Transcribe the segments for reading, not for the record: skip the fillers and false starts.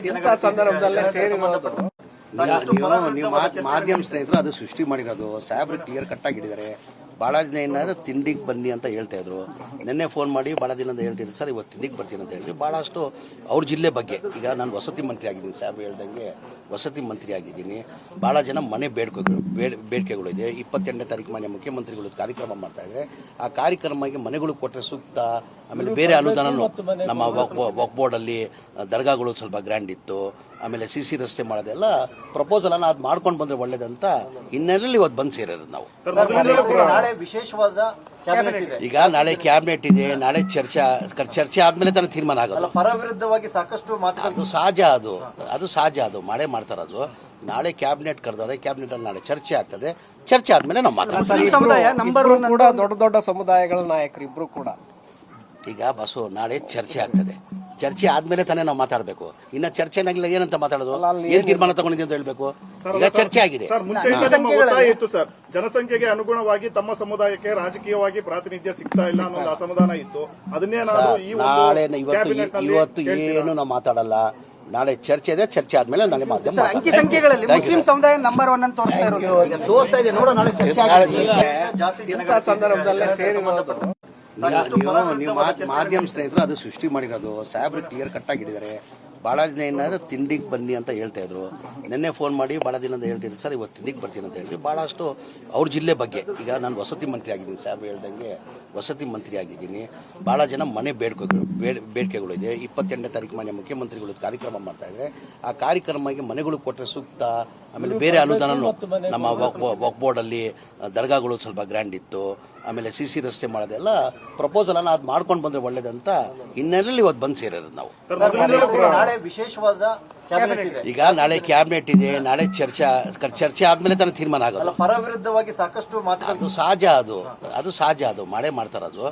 ಇಂಥ ಸಂದರ್ಭದಲ್ಲೇ ಸೇರಿರೋದು ನೀವು ಮಾಧ್ಯಮ ಸ್ನೇಹಿತರು ಅದು ಸೃಷ್ಟಿ ಮಾಡಿರೋದು. ಸಾಹೇಬ್ರು ಕ್ಲಿಯರ್ ಕಟ್ ಆಗಿದ್ದಾರೆ. ಭಾಳ ದಿನ ಏನಾದ್ರು ತಿಂಡಿಗೆ ಬನ್ನಿ ಅಂತ ಹೇಳ್ತಾ ಇದ್ರು. ನಿನ್ನೆ ಫೋನ್ ಮಾಡಿ ಭಾಳ ದಿನ ಅಂತ ಹೇಳ್ತಿದ್ರು, ಸರ್ ಇವತ್ತು ತಿಂಡಿಗೆ ಬರ್ತೀನಿ ಅಂತ ಹೇಳಿದ್ವಿ. ಭಾಳಷ್ಟು ಅವ್ರ ಜಿಲ್ಲೆ ಬಗ್ಗೆ ಈಗ ನಾನು ವಸತಿ ಮಂತ್ರಿ ಆಗಿದ್ದೀನಿ, ಸಾಹೇಬ್ ಹೇಳ್ದಂಗೆ ವಸತಿ ಮಂತ್ರಿ ಆಗಿದ್ದೀನಿ. ಭಾಳ ಜನ ಮನೆ ಬೇಡಿಕೆಗಳು ಇದೆ. 28ನೇ ತಾರೀಕು ಮಾನ್ಯ ಮುಖ್ಯಮಂತ್ರಿಗಳು ಕಾರ್ಯಕ್ರಮ ಮಾಡ್ತಾ ಇದ್ದಾರೆ. ಆ ಕಾರ್ಯಕ್ರಮಕ್ಕೆ ಮನೆಗಳು ಕೊಟ್ಟರೆ ಸೂಕ್ತ. ಆಮೇಲೆ ಬೇರೆ ಅನುದಾನನೂ ನಮ್ಮ ವಕ್ ಬೋರ್ಡಲ್ಲಿ ದರ್ಗಾಗಳು ಸ್ವಲ್ಪ ಗ್ರ್ಯಾಂಡ್ ಇತ್ತು. ಆಮೇಲೆ CC ರಸ್ತೆ ಮಾಡೋದೆಲ್ಲ ಪ್ರಪೋಸಲ್ ಅನ್ನ ಅದು ಮಾಡ್ಕೊಂಡು ಬಂದ್ರೆ ಒಳ್ಳೇದಂತ ಹಿನ್ನೆಲೆಯಲ್ಲಿ ಇವತ್ತು ಬಂದು ಸೇರೋದು ನಾವು. ವಿಶೇಷವಾದ ಈಗ ನಾಳೆ ಕ್ಯಾಬಿನೆಟ್ ಇದೆ, ನಾಳೆ ಚರ್ಚೆ ಆದ್ಮೇಲೆ ತಾನೇ ತೀರ್ಮಾನ ಆಗೋದು. ಪರ ವಿರುದ್ಧವಾಗಿ ಸಾಕಷ್ಟು ಅದು ಸಹಜ, ಅದು ಸಹಜ, ಅದು ಮಾಡೇ ಮಾಡ್ತಾರದು. ನಾಳೆ ಕ್ಯಾಬಿನೆಟ್ ಕರೆದವ್ರೆ, ಕ್ಯಾಬಿನೆಟ್ ಅಲ್ಲಿ ನಾಳೆ ಚರ್ಚೆ ಆಗ್ತದೆ. ಚರ್ಚೆ ಆದ್ಮೇಲೆ ನಾವು ಮಾತಾಡ್ತೀವಿ. ಕೂಡ ದೊಡ್ಡ ದೊಡ್ಡ ಸಮುದಾಯಗಳ ನಾಯಕರು ಇಬ್ರು ಕೂಡ ಈಗ ಬಸ್ಸು ನಾಳೆ ಚರ್ಚೆ ಆಗ್ತದೆ. ಚರ್ಚೆ ಆದ್ಮೇಲೆ ತಾನೇ ನಾವು ಮಾತಾಡಬೇಕು. ಇನ್ನ ಚರ್ಚೆನಾಗಿಲ್ಲ ಏನಂತ ಮಾತಾಡೋದು, ಏನ್ ತೀರ್ಮಾನ ತಗೊಂಡಿದೆ ಅಂತ ಹೇಳ್ಬೇಕು. ಈಗ ಚರ್ಚೆ ಆಗಿದೆ. ಇತ್ತು ಸರ್, ಜನಸಂಖ್ಯೆಗೆ ಅನುಗುಣವಾಗಿ ತಮ್ಮ ಸಮುದಾಯಕ್ಕೆ ರಾಜಕೀಯವಾಗಿ ಪ್ರಾತಿನಿಧ್ಯ ಸಿಗ್ತಾ ಇಲ್ಲ ಅನ್ನೋ ಅಸಮಾಧಾನ ಇತ್ತು. ಅದನ್ನೇ ನಾಳೆ ಇವತ್ತು ಏನು ನಾವು ಮಾತಾಡಲ್ಲ. ನಾಳೆ ಚರ್ಚೆ ಇದೆ. ಚರ್ಚೆ ಆದ್ಮೇಲೆ ನಾಳೆ ಮಾಧ್ಯಮ ಅಂಕಿ ಸಂಖ್ಯೆಗಳಲ್ಲಿ ಮುಸ್ಲಿಂ ಸಮುದಾಯ ನಂಬರ್ 1 ಅಂತ ತೋರಿಸ್ತಾ ಇದೆ. ನೋಡೋ ನಾಳೆ ಚರ್ಚೆ ಇಂಥ ಸಂದರ್ಭದಲ್ಲೇ ಸೇರಿರೋದು ನೀವು ಮಾಧ್ಯಮ ಸ್ನೇಹಿತರು ಅದು ಸೃಷ್ಟಿ ಮಾಡಿರೋದು. ಸಾಹೇಬ್ರು ಕ್ಲಿಯರ್ ಕಟ್ ಆಗಿದ್ದಾರೆ. ಭಾಳ ದಿನ ಏನಾದ್ರು ತಿಂಡಿಗೆ ಬನ್ನಿ ಅಂತ ಹೇಳ್ತಾ ಇದ್ರು. ನಿನ್ನೆ ಫೋನ್ ಮಾಡಿ ಭಾಳ ದಿನ ಅಂತ ಹೇಳ್ತಿದ್ರು, ಸರ್ ಇವತ್ತು ತಿಂಡಿಗೆ ಬರ್ತೀನಿ ಅಂತ ಹೇಳಿದ್ವಿ. ಭಾಳಷ್ಟು ಅವ್ರ ಜಿಲ್ಲೆ ಬಗ್ಗೆ ಈಗ ನಾನು ವಸತಿ ಮಂತ್ರಿ ಆಗಿದ್ದೀನಿ, ಸಾಹೇಬ್ ಹೇಳ್ದಂಗೆ ವಸತಿ ಮಂತ್ರಿ ಆಗಿದ್ದೀನಿ. ಭಾಳ ಜನ ಮನೆ ಬೇಡಿಕೆಗಳು ಇದೆ. 28ನೇ ತಾರೀಕು ಮಾನ್ಯ ಮುಖ್ಯಮಂತ್ರಿಗಳು ಕಾರ್ಯಕ್ರಮ ಮಾಡ್ತಾ ಇದ್ದಾರೆ. ಆ ಕಾರ್ಯಕ್ರಮಕ್ಕೆ ಮನೆಗಳು ಕೊಟ್ಟರೆ ಸೂಕ್ತ. ಆಮೇಲೆ ಬೇರೆ ಅನುದಾನನೂ ನಮ್ಮ ವಕ್ ಬೋರ್ಡಲ್ಲಿ ದರ್ಗಾಗಳು ಸ್ವಲ್ಪ ಗ್ರ್ಯಾಂಡ್ ಇತ್ತು. ಆಮೇಲೆ CC ರಸ್ತೆ ಮಾಡೋದೆಲ್ಲ ಪ್ರಪೋಸಲ್ ಅನ್ನ ಅದು ಮಾಡ್ಕೊಂಡು ಬಂದ್ರೆ ಒಳ್ಳೇದಂತ ಹಿನ್ನೆಲೆಯಲ್ಲಿ ಇವತ್ತು ಬಂದು ಸೇರೋದು ನಾವು. ವಿಶೇಷವಾದ ಈಗ ನಾಳೆ ಕ್ಯಾಬಿನೆಟ್ ಇದೆ, ನಾಳೆ ಚರ್ಚೆ ಆದ್ಮೇಲೆ ತಾನೇ ತೀರ್ಮಾನ ಆಗೋದು. ಪರ ವಿರುದ್ಧವಾಗಿ ಸಾಕಷ್ಟು ಅದು ಸಹಜ, ಅದು ಸಹಜ, ಅದು ಮಾಡೇ ಮಾಡ್ತಾರದು.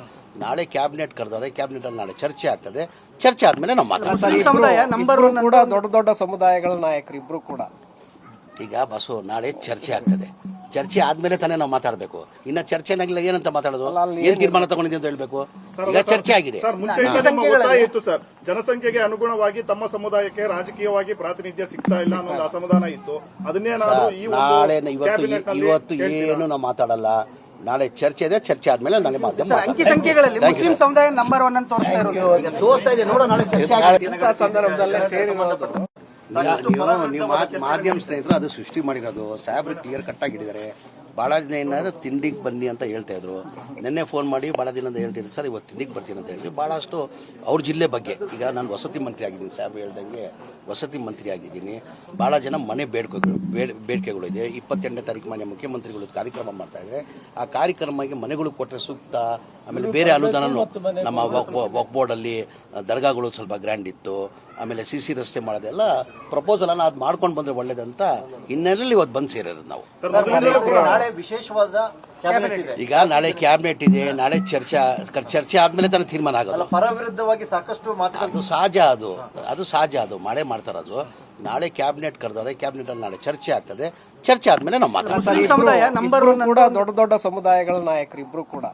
ನಾಳೆ ಕ್ಯಾಬಿನೆಟ್ ಕರೆದವ್ರೆ, ಕ್ಯಾಬಿನೆಟ್ ಅಲ್ಲಿ ನಾಳೆ ಚರ್ಚೆ ಆಗ್ತದೆ. ಚರ್ಚೆ ಆದ್ಮೇಲೆ ನಾವು ಮಾತಾಡ್ತೀವಿ. ಕೂಡ ದೊಡ್ಡ ದೊಡ್ಡ ಸಮುದಾಯಗಳ ನಾಯಕರು ಇಬ್ರು ಕೂಡ ಈಗ ಬಸ್ಸು ನಾಳೆ ಚರ್ಚೆ ಆಗ್ತದೆ. ಚರ್ಚೆ ಆದ್ಮೇಲೆ ತಾನೇ ನಾವು ಮಾತಾಡಬೇಕು. ಇನ್ನ ಚರ್ಚೆನಾಗಿಲ್ಲ ಏನಂತ ಮಾತಾಡೋದು, ಏನ್ ತೀರ್ಮಾನ ತಗೊಂಡಿದೆ ಅಂತ ಹೇಳ್ಬೇಕು. ಈಗ ಚರ್ಚೆ ಆಗಿದೆ. ಇತ್ತು ಸರ್, ಜನಸಂಖ್ಯೆಗೆ ಅನುಗುಣವಾಗಿ ತಮ್ಮ ಸಮುದಾಯಕ್ಕೆ ರಾಜಕೀಯವಾಗಿ ಪ್ರಾತಿನಿಧ್ಯ ಸಿಗ್ತಾ ಇಲ್ಲ ಅನ್ನೋ ಅಸಮಾಧಾನ ಇತ್ತು. ಅದನ್ನೇ ನಾಳೆ ಇವತ್ತು ಏನು ನಾವು ಮಾತಾಡಲ್ಲ. ನಾಳೆ ಚರ್ಚೆ ಇದೆ. ಚರ್ಚೆ ಆದ್ಮೇಲೆ ನಾಳೆ ಮಾಧ್ಯಮ ಅಂಕಿ ಸಂಖ್ಯೆಗಳಲ್ಲಿ ಮುಸ್ಲಿಂ ಸಮುದಾಯ ನಂಬರ್ 1 ಅಂತ ತೋರಿಸ್ತಾ ಇದೆ. ನೋಡೋ ನಾಳೆ ಚರ್ಚೆ ಇಂಥ ಸಂದರ್ಭದಲ್ಲೇ ಸೇರಿರೋದು ನೀವು ಮಾಧ್ಯಮ ಸ್ನೇಹಿತರು ಅದು ಸೃಷ್ಟಿ ಮಾಡಿರೋದು. ಸಾಹೇಬ್ರು ಕ್ಲಿಯರ್ ಕಟ್ ಆಗಿದ್ದಾರೆ. ಭಾಳ ದಿನ ಏನಾದ್ರು ತಿಂಡಿಗೆ ಬನ್ನಿ ಅಂತ ಹೇಳ್ತಾ ಇದ್ರು. ನಿನ್ನೆ ಫೋನ್ ಮಾಡಿ ಭಾಳ ದಿನ ಅಂತ ಹೇಳ್ತಿದ್ರು, ಸರ್ ಇವತ್ತು ತಿಂಡಿಗೆ ಬರ್ತೀನಿ ಅಂತ ಹೇಳಿದ್ವಿ. ಭಾಳಷ್ಟು ಅವ್ರ ಜಿಲ್ಲೆ ಬಗ್ಗೆ ಈಗ ನಾನು ವಸತಿ ಮಂತ್ರಿ ಆಗಿದ್ದೀನಿ, ಸಾಹೇಬ್ ಹೇಳ್ದಂಗೆ ವಸತಿ ಮಂತ್ರಿ ಆಗಿದ್ದೀನಿ. ಭಾಳ ಜನ ಮನೆ ಬೇಡಿಕೆಗಳು ಇದೆ. 28ನೇ ತಾರೀಕು ಮಾನ್ಯ ಮುಖ್ಯಮಂತ್ರಿಗಳು ಕಾರ್ಯಕ್ರಮ ಮಾಡ್ತಾ ಇದ್ದಾರೆ. ಆ ಕಾರ್ಯಕ್ರಮಕ್ಕೆ ಮನೆಗಳು ಕೊಟ್ಟರೆ ಸೂಕ್ತ. ಆಮೇಲೆ ಬೇರೆ ಅನುದಾನನೂ ನಮ್ಮ ವಕ್ ಬೋರ್ಡಲ್ಲಿ ದರ್ಗಾಗಳು ಸ್ವಲ್ಪ ಗ್ರ್ಯಾಂಡ್ ಇತ್ತು. ಆಮೇಲೆ CC ರಸ್ತೆ ಮಾಡೋದೆಲ್ಲ ಪ್ರಪೋಸಲ್ ಅನ್ನ ಅದು ಮಾಡ್ಕೊಂಡು ಬಂದ್ರೆ ಒಳ್ಳೇದಂತ ಹಿನ್ನೆಲೆಯಲ್ಲಿ ಇವತ್ತು ಬಂದು ಸೇರೋದು ನಾವು. ವಿಶೇಷವಾದ ಈಗ ನಾಳೆ ಕ್ಯಾಬಿನೆಟ್ ಇದೆ, ನಾಳೆ ಚರ್ಚೆ ಆದ್ಮೇಲೆ ತಾನೇ ತೀರ್ಮಾನ ಆಗೋದು. ಪರ ವಿರುದ್ಧವಾಗಿ ಸಾಕಷ್ಟು ಅದು ಸಹಜ, ಅದು ಸಹಜ, ಅದು ಮಾಡೇ ಮಾಡ್ತಾರದು. ನಾಳೆ ಕ್ಯಾಬಿನೆಟ್ ಕರೆದವ್ರೆ, ಕ್ಯಾಬಿನೆಟ್ ಅಲ್ಲಿ ನಾಳೆ ಚರ್ಚೆ ಆಗ್ತದೆ. ಚರ್ಚೆ ಆದ್ಮೇಲೆ ನಾವು ಮಾತಾಡ್ತೀವಿ. ಕೂಡ ದೊಡ್ಡ ದೊಡ್ಡ ಸಮುದಾಯಗಳ ನಾಯಕರು ಇಬ್ರು ಕೂಡ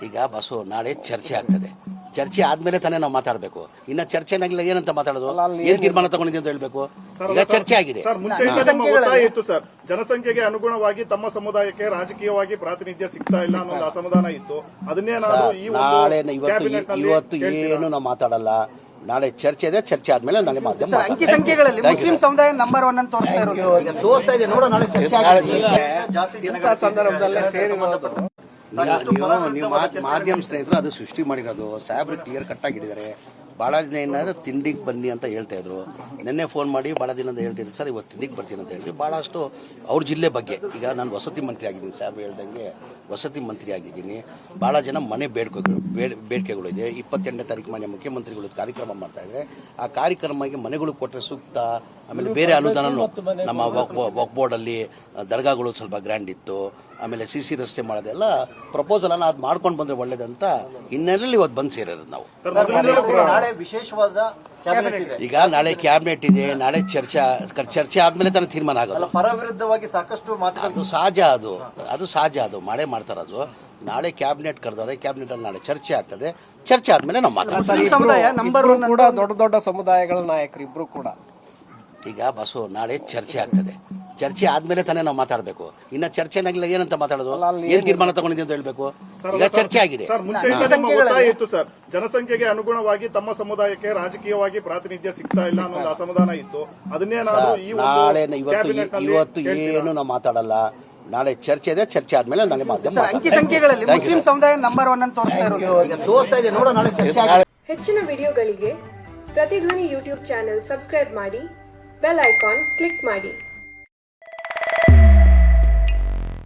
ಈಗ ಬಸ್ಸು ನಾಳೆ ಚರ್ಚೆ ಆಗ್ತದೆ. ಚರ್ಚೆ ಆದ್ಮೇಲೆ ತಾನೇ ನಾವು ಮಾತಾಡಬೇಕು. ಇನ್ನ ಚರ್ಚೆನಾಗಿಲ್ಲ ಏನಂತ ಮಾತಾಡೋದು, ಏನ್ ತೀರ್ಮಾನ ತಗೊಂಡಿದೆ ಅಂತ ಹೇಳ್ಬೇಕು. ಈಗ ಚರ್ಚೆ ಆಗಿದೆ. ಇತ್ತು ಸರ್, ಜನಸಂಖ್ಯೆಗೆ ಅನುಗುಣವಾಗಿ ತಮ್ಮ ಸಮುದಾಯಕ್ಕೆ ರಾಜಕೀಯವಾಗಿ ಪ್ರಾತಿನಿಧ್ಯ ಸಿಗ್ತಾ ಇಲ್ಲ ಅನ್ನೋ ಅಸಮಾಧಾನ ಇತ್ತು. ಅದನ್ನೇ ನಾಳೆ ಇವತ್ತು ಏನು ನಾವು ಮಾತಾಡಲ್ಲ. ನಾಳೆ ಚರ್ಚೆ ಇದೆ. ಚರ್ಚೆ ಆದ್ಮೇಲೆ ನಾಳೆ ಮಾಧ್ಯಮ ಅಂಕಿ ಸಂಖ್ಯೆಗಳಲ್ಲಿ ಮುಸ್ಲಿಂ ಸಮುದಾಯ ನಂಬರ್ 1 ಅಂತ ತೋರಿಸ್ತಾ ಇದೆ. ನೋಡೋ ನಾಳೆ ಚರ್ಚೆ ಇಂಥ ಸಂದರ್ಭದಲ್ಲೇ ಸೇರಿರೋದು ನೀವು ಮಾಧ್ಯಮ ಸ್ನೇಹಿತರು ಅದು ಸೃಷ್ಟಿ ಮಾಡಿರೋದು. ಸಾಹೇಬ್ರು ಕ್ಲಿಯರ್ ಕಟ್ ಆಗಿದ್ದಾರೆ. ಭಾಳ ದಿನ ಏನಾದ್ರು ತಿಂಡಿಗೆ ಬನ್ನಿ ಅಂತ ಹೇಳ್ತಾ ಇದ್ರು. ನಿನ್ನೆ ಫೋನ್ ಮಾಡಿ ಭಾಳ ದಿನ ಅಂತ ಹೇಳ್ತಿದ್ರು, ಸರ್ ಇವತ್ತು ತಿಂಡಿಗೆ ಬರ್ತೀನಿ ಅಂತ ಹೇಳಿದ್ವಿ. ಭಾಳಷ್ಟು ಅವ್ರ ಜಿಲ್ಲೆ ಬಗ್ಗೆ ಈಗ ನಾನು ವಸತಿ ಮಂತ್ರಿ ಆಗಿದ್ದೀನಿ, ಸಾಹೇಬ್ ಹೇಳ್ದಂಗೆ ವಸತಿ ಮಂತ್ರಿ ಆಗಿದ್ದೀನಿ. ಭಾಳ ಜನ ಮನೆ ಬೇಡಿಕೆಗಳು ಇದೆ. 28ನೇ ತಾರೀಕು ಮಾನ್ಯ ಮುಖ್ಯಮಂತ್ರಿಗಳು ಕಾರ್ಯಕ್ರಮ ಮಾಡ್ತಾ ಇದ್ದಾರೆ. ಆ ಕಾರ್ಯಕ್ರಮಕ್ಕೆ ಮನೆಗಳು ಕೊಟ್ಟರೆ ಸೂಕ್ತ. ಆಮೇಲೆ ಬೇರೆ ಅನುದಾನನೂ ನಮ್ಮ ವಕ್ ಬೋರ್ಡಲ್ಲಿ ದರ್ಗಾಗಳು ಸ್ವಲ್ಪ ಗ್ರ್ಯಾಂಡ್ ಇತ್ತು. ಆಮೇಲೆ CC ರಸ್ತೆ ಮಾಡೋದೆಲ್ಲ ಪ್ರಪೋಸಲ್ ಅನ್ನ ಅದು ಮಾಡ್ಕೊಂಡು ಬಂದ್ರೆ ಒಳ್ಳೇದಂತ ಹಿನ್ನೆಲೆಯಲ್ಲಿ ಇವತ್ತು ಬಂದು ಸೇರೋದು ನಾವು. ವಿಶೇಷವಾದ ಈಗ ನಾಳೆ ಕ್ಯಾಬಿನೆಟ್ ಇದೆ, ನಾಳೆ ಚರ್ಚೆ ಆದ್ಮೇಲೆ ತಾನೇ ತೀರ್ಮಾನ ಆಗೋದು. ಪರ ವಿರುದ್ಧವಾಗಿ ಸಾಕಷ್ಟು ಮಾತುಗಳು. ಅದು ಸಹಜ ಅದು ಮಾಡೇ ಮಾಡ್ತಾರದು. ನಾಳೆ ಕ್ಯಾಬಿನೆಟ್ ಕರೆದವ್ರೆ, ಕ್ಯಾಬಿನೆಟ್ ಅಲ್ಲಿ ನಾಳೆ ಚರ್ಚೆ ಆಗ್ತದೆ, ಚರ್ಚೆ ಆದ್ಮೇಲೆ ನಾವು ಮಾತಾಡ್ತೀವಿ. ಸಮುದಾಯ ನಂಬರ್ ಒನ್ ಕೂಡ ದೊಡ್ಡ ಸಮುದಾಯಗಳ ನಾಯಕರು ಇಬ್ರು ಕೂಡ. ಈಗ ಬಸ್ಸು ನಾಳೆ ಚರ್ಚೆ ಆಗ್ತದೆ, ಚರ್ಚೆ ಆದ್ಮೇಲೆ ತಾನೇ ನಾವು ಮಾತಾಡಬೇಕು. ಇನ್ನ ಚರ್ಚೆನಾಗಿಲ್ಲ ಏನಂತ ಮಾತಾಡೋದು, ಏನ್ ತೀರ್ಮಾನ ತಗೊಂಡಿದ್ದೀವಿ ಅಂತ ಹೇಳ್ಬೇಕು. ಈಗ ಚರ್ಚೆ ಆಗಿದೆ. ಸರ್, ಮುಂಚೆಯಿಂದ ನಮ್ಮ ಒತ್ತಾಯ ಇತ್ತು ಸರ್, ಜನಸಂಖ್ಯೆಗೆ ಅನುಗುಣವಾಗಿ ತಮ್ಮ ಸಮುದಾಯಕ್ಕೆ ರಾಜಕೀಯವಾಗಿ ಪ್ರಾತಿನಿಧ್ಯ ಸಿಗ್ತಾ ಇಲ್ಲ ಅನ್ನೋ ಒಂದು ಅಸಮಾಧಾನ ಇತ್ತು. ಅದನ್ನೇ ನಾವು ಈ ನಾಳೆ ಇವತ್ತು ಏನು ನಾವು ಮಾತಾಡಲ್ಲ. ನಾಳೆ ಚರ್ಚೆ ಇದೆ, ಚರ್ಚೆ ಆದ್ಮೇಲೆ ನಾಳೆ ಮಾಧ್ಯಮ ಅಂಕಿ ಸಂಖ್ಯೆಗಳಲ್ಲಿ ಮುಸ್ಲಿಂ ಸಮುದಾಯ ನಂಬರ್ ಒನ್ ಅಂತ ತೋರಿಸ್ತಾ ಇದೆ. ನೋಡೋ ನಾಳೆ ಚರ್ಚೆ. ಹೆಚ್ಚಿನ ವಿಡಿಯೋಗಳಿಗೆ ಪ್ರತಿಧ್ವನಿ ಯೂಟ್ಯೂಬ್ ಚಾನೆಲ್ ಸಬ್ಸ್ಕ್ರೈಬ್ ಮಾಡಿ, ಬೆಲ್ ಐಕಾನ್ ಕ್ಲಿಕ್ ಮಾಡಿ.